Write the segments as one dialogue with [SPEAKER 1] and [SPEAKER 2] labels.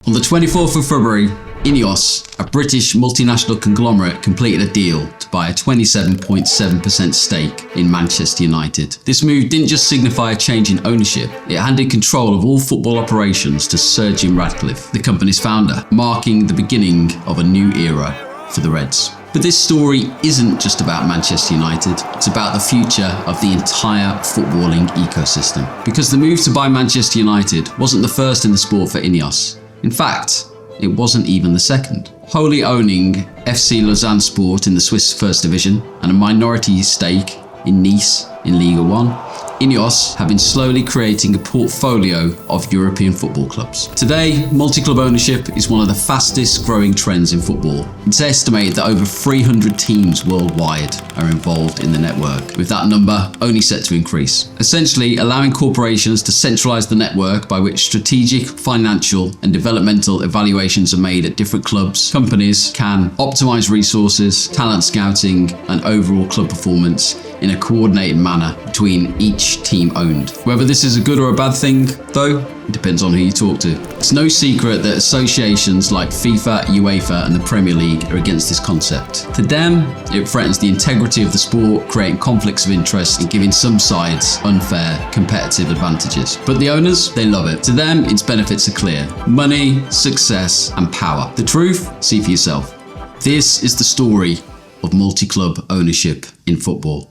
[SPEAKER 1] On the 24th of February, Ineos, a British multinational conglomerate, completed a deal to buy a 27.7% stake in Manchester United. This move didn't just signify a change in ownership, it handed control of all football operations to Sir Jim Ratcliffe, the company's founder, marking the beginning of a new era for the Reds. But this story isn't just about Manchester United, it's about the future of the entire footballing ecosystem. Because the move to buy Manchester United wasn't the first in the sport for Ineos. In fact, it wasn't even the second. Wholly owning FC Lausanne Sport in the Swiss First Division and a minority stake in Nice in Ligue 1, Ineos have been slowly creating a portfolio of European football clubs. Today, multi-club ownership is one of the fastest growing trends in football. It's estimated that over 300 teams worldwide are involved in the network, with that number only set to increase. Essentially, allowing corporations to centralize the network by which strategic, financial, and developmental evaluations are made at different clubs. Companies can optimize resources, talent scouting, and overall club performance in a coordinated manner between each team owned. Whether this is a good or a bad thing, though, it depends on who you talk to. It's no secret that associations like FIFA, UEFA, and the Premier League are against this concept. To them, it threatens the integrity of the sport, creating conflicts of interest and giving some sides unfair competitive advantages. But the owners, they love it. To them, its benefits are clear: money, success, and power. The truth? See for yourself. This is the story of multi-club ownership in football.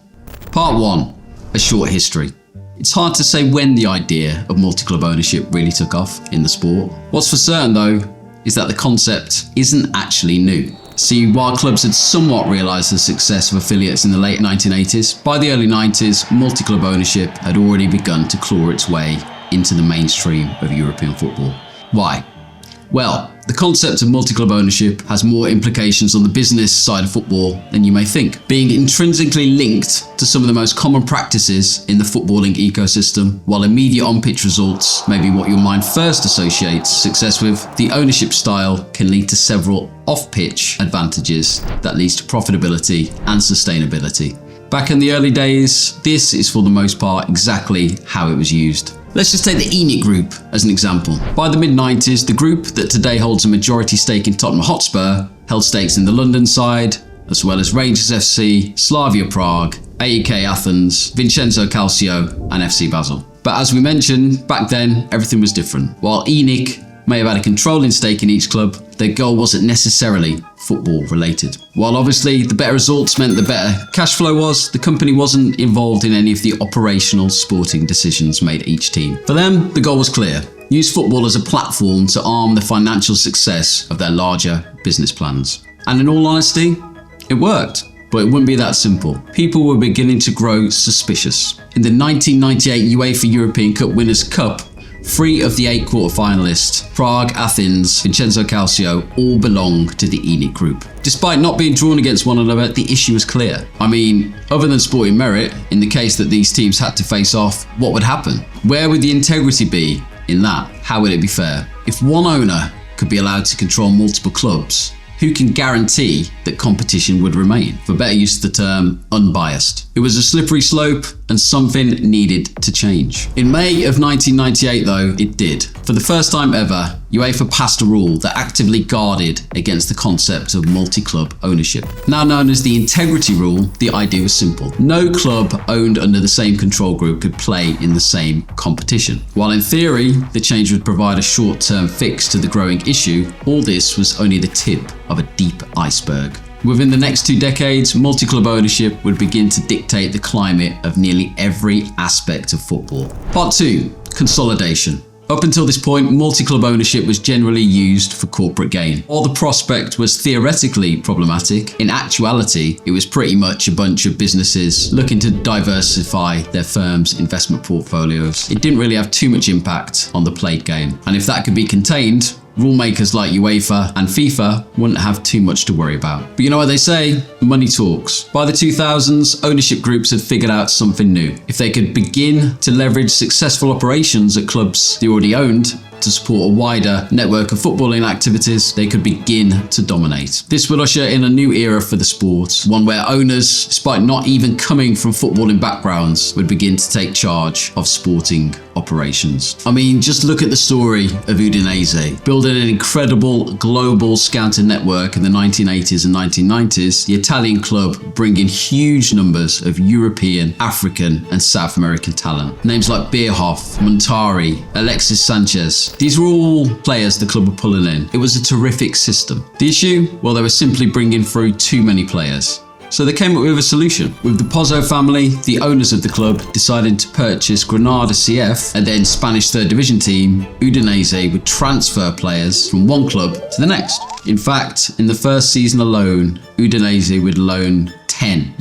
[SPEAKER 1] Part 1. A short history. It's hard to say when the idea of multi-club ownership really took off in the sport. What's for certain though, is that the concept isn't actually new. See, while clubs had somewhat realised the success of affiliates in the late 1980s, by the early 90s, multi-club ownership had already begun to claw its way into the mainstream of European football. Why? Well, the concept of multi-club ownership has more implications on the business side of football than you may think. Being intrinsically linked to some of the most common practices in the footballing ecosystem, while immediate on-pitch results may be what your mind first associates success with, the ownership style can lead to several off-pitch advantages that leads to profitability and sustainability. Back in the early days, this is for the most part exactly how it was used. Let's just take the ENIC Group as an example. By the mid-90s, the group that today holds a majority stake in Tottenham Hotspur held stakes in the London side, as well as Rangers FC, Slavia Prague, AEK Athens, Vincenzo Calcio, and FC Basel. But as we mentioned, back then, everything was different. While ENIC may have had a controlling stake in each club, their goal wasn't necessarily football related. While obviously the better results meant the better cash flow was, the company wasn't involved in any of the operational sporting decisions made at each team. For them, the goal was clear: use football as a platform to arm the financial success of their larger business plans. And in all honesty, it worked. But it wouldn't be that simple. People were beginning to grow suspicious. In the 1998 UEFA European Cup Winners' Cup, 3 of the 8 quarter-finalists, Prague, Athens, Vincenzo Calcio, all belong to the ENIC Group. Despite not being drawn against one another, the issue was clear. I mean, other than sporting merit, in the case that these teams had to face off, what would happen? Where would the integrity be in that? How would it be fair? If one owner could be allowed to control multiple clubs, who can guarantee that competition would remain? For better use of the term, unbiased. It was a slippery slope and something needed to change. In May of 1998 though, it did. For the first time ever, UEFA passed a rule that actively guarded against the concept of multi-club ownership. Now known as the Integrity Rule, the idea was simple. No club owned under the same control group could play in the same competition. While in theory, the change would provide a short-term fix to the growing issue, all this was only the tip of a deep iceberg. Within the next 2 decades, multi-club ownership would begin to dictate the climate of nearly every aspect of football. Part 2. Consolidation. Up until this point, multi-club ownership was generally used for corporate gain. While the prospect was theoretically problematic, in actuality, it was pretty much a bunch of businesses looking to diversify their firm's investment portfolios. It didn't really have too much impact on the played game. And if that could be contained, rulemakers like UEFA and FIFA wouldn't have too much to worry about. But you know what they say? Money talks. By the 2000s, ownership groups had figured out something new. If they could begin to leverage successful operations at clubs they already owned to support a wider network of footballing activities, they could begin to dominate. This would usher in a new era for the sport, one where owners, despite not even coming from footballing backgrounds, would begin to take charge of sporting operations. I mean, just look at the story of Udinese. Building an incredible global scouting network in the 1980s and 1990s, the Italian club bringing huge numbers of European, African and South American talent. Names like Bierhoff, Montari, Alexis Sanchez. These were all players the club were pulling in. It was a terrific system. The issue? Well, they were simply bringing through too many players. So they came up with a solution. With the Pozzo family, the owners of the club, deciding to purchase Granada CF and then Spanish third division team, Udinese would transfer players from one club to the next. In fact, in the first season alone, Udinese would loan 10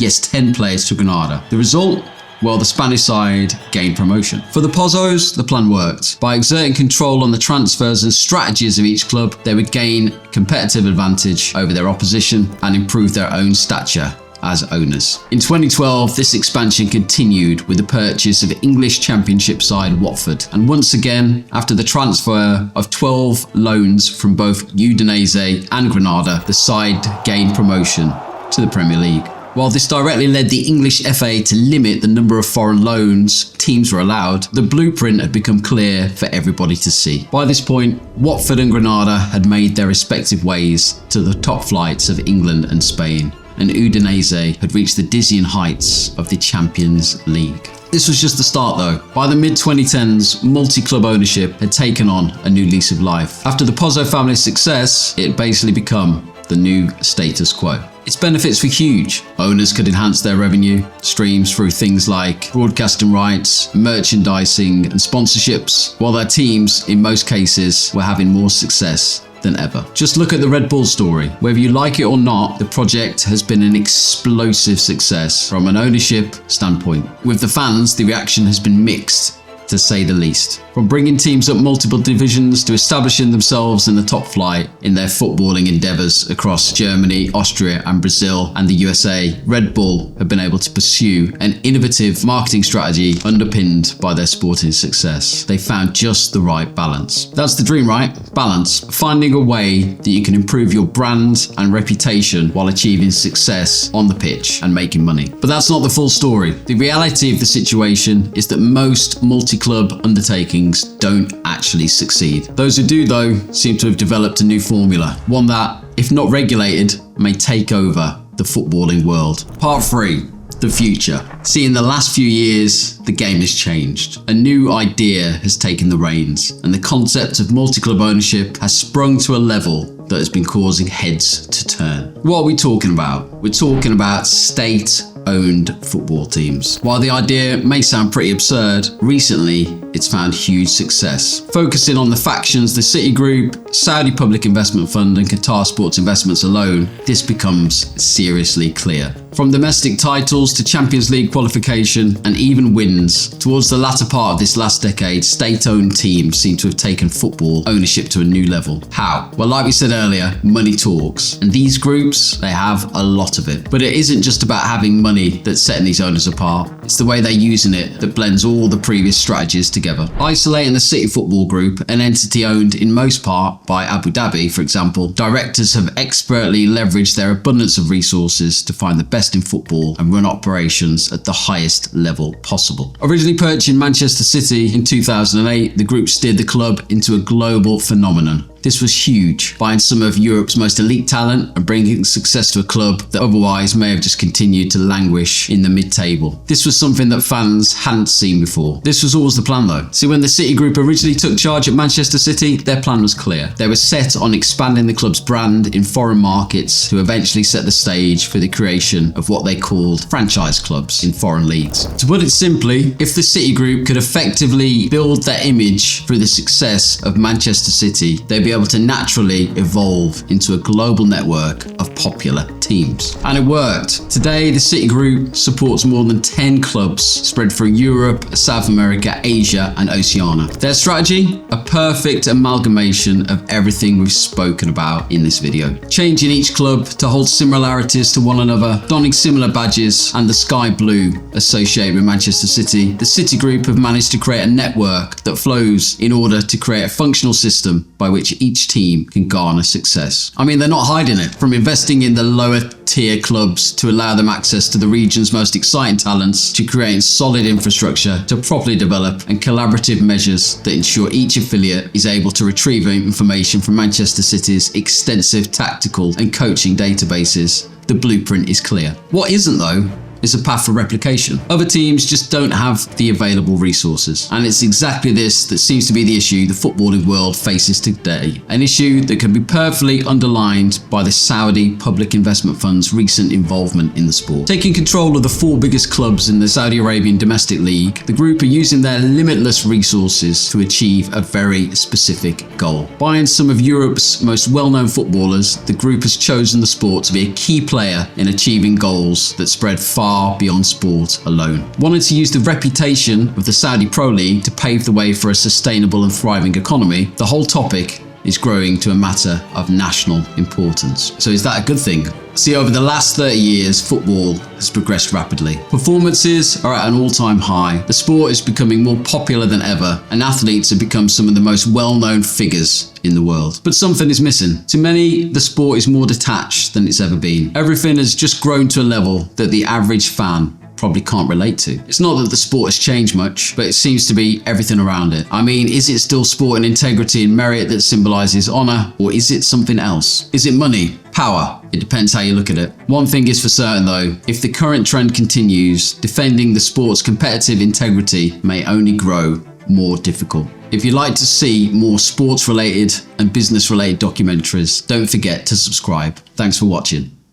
[SPEAKER 1] players to Granada. The result? Well, the Spanish side gained promotion. For the Pozzos, the plan worked. By exerting control on the transfers and strategies of each club, they would gain competitive advantage over their opposition and improve their own stature as owners. In 2012, this expansion continued with the purchase of English Championship side Watford. And once again, after the transfer of 12 loans from both Udinese and Granada, the side gained promotion to the Premier League. While this directly led the English FA to limit the number of foreign loans teams were allowed, the blueprint had become clear for everybody to see. By this point, Watford and Granada had made their respective ways to the top flights of England and Spain, and Udinese had reached the dizzying heights of the Champions League. This was just the start though. By the mid-2010s, multi-club ownership had taken on a new lease of life. After the Pozzo family's success, it had basically become the new status quo. Its benefits were huge. Owners could enhance their revenue streams through things like broadcasting rights, merchandising and sponsorships, while their teams, in most cases, were having more success than ever. Just look at the Red Bull story. Whether you like it or not, the project has been an explosive success from an ownership standpoint. With the fans, the reaction has been mixed, to say the least. From bringing teams up multiple divisions to establishing themselves in the top flight in their footballing endeavours across Germany, Austria and Brazil and the USA, Red Bull have been able to pursue an innovative marketing strategy underpinned by their sporting success. They found just the right balance. That's the dream, right? Balance. Finding a way that you can improve your brand and reputation while achieving success on the pitch and making money. But that's not the full story. The reality of the situation is that most multi-club undertakings don't actually succeed. Those who do, though, seem to have developed a new formula, one that, if not regulated, may take over the footballing world. Part 3. The future. See, in the last few years, the game has changed. A new idea has taken the reins, and the concept of multi-club ownership has sprung to a level that has been causing heads to turn. What are we talking about? We're talking about state-owned football teams. While the idea may sound pretty absurd, recently it's found huge success. Focusing on the factions, the City Group, Saudi Public Investment Fund and Qatar Sports Investments alone, this becomes seriously clear. From domestic titles to Champions League qualification and even wins, towards the latter part of this last decade, state-owned teams seem to have taken football ownership to a new level. How? Well, like we said earlier, money talks. And these groups, they have a lot of it. But it isn't just about having money that's setting these owners apart. It's the way they're using it that blends all the previous strategies together. Isolating the City Football Group, an entity owned in most part by Abu Dhabi, for example, directors have expertly leveraged their abundance of resources to find the best in football and run operations at the highest level possible. Originally purchasing Manchester City in 2008, the group steered the club into a global phenomenon. This was huge, buying some of Europe's most elite talent and bringing success to a club that otherwise may have just continued to languish in the mid-table. This was something that fans hadn't seen before. This was always the plan though. See, when the City Group originally took charge at Manchester City, their plan was clear. They were set on expanding the club's brand in foreign markets to eventually set the stage for the creation of what they called franchise clubs in foreign leagues. To put it simply, if the City Group could effectively build their image through the success of Manchester City, they'd be able to naturally evolve into a global network of popular teams. And it worked. Today, the City Group supports more than 10 clubs spread through Europe, South America, Asia, and Oceania. Their strategy? A perfect amalgamation of everything we've spoken about in this video. Changing each club to hold similarities to one another, donning similar badges, and the sky blue associated with Manchester City, the City Group have managed to create a network that flows in order to create a functional system by which each team can garner success. I mean, they're not hiding it. From investing in the lower tier clubs to allow them access to the region's most exciting talents, to creating solid infrastructure to properly develop, and collaborative measures that ensure each affiliate is able to retrieve information from Manchester City's extensive tactical and coaching databases. The blueprint is clear. What isn't, though, is a path for replication. Other teams just don't have the available resources. And it's exactly this that seems to be the issue the footballing world faces today. An issue that can be perfectly underlined by the Saudi Public Investment Fund's recent involvement in the sport. Taking control of the 4 biggest clubs in the Saudi Arabian domestic league, the group are using their limitless resources to achieve a very specific goal. Buying some of Europe's most well-known footballers, the group has chosen the sport to be a key player in achieving goals that spread far beyond sport alone. Wanting to use the reputation of the Saudi Pro League to pave the way for a sustainable and thriving economy, the whole topic is growing to a matter of national importance. So is that a good thing? See, over the last 30 years, football has progressed rapidly. Performances are at an all-time high. The sport is becoming more popular than ever, and athletes have become some of the most well-known figures in the world. But something is missing. To many, the sport is more detached than it's ever been. Everything has just grown to a level that the average fan probably can't relate to. It's not that the sport has changed much, but it seems to be everything around it. I mean, is it still sport and integrity and merit that symbolizes honor, or is it something else? Is it money? Power? It depends how you look at it. One thing is for certain though, if the current trend continues, defending the sport's competitive integrity may only grow more difficult. If you'd like to see more sports related and business related documentaries, don't forget to subscribe. Thanks for watching.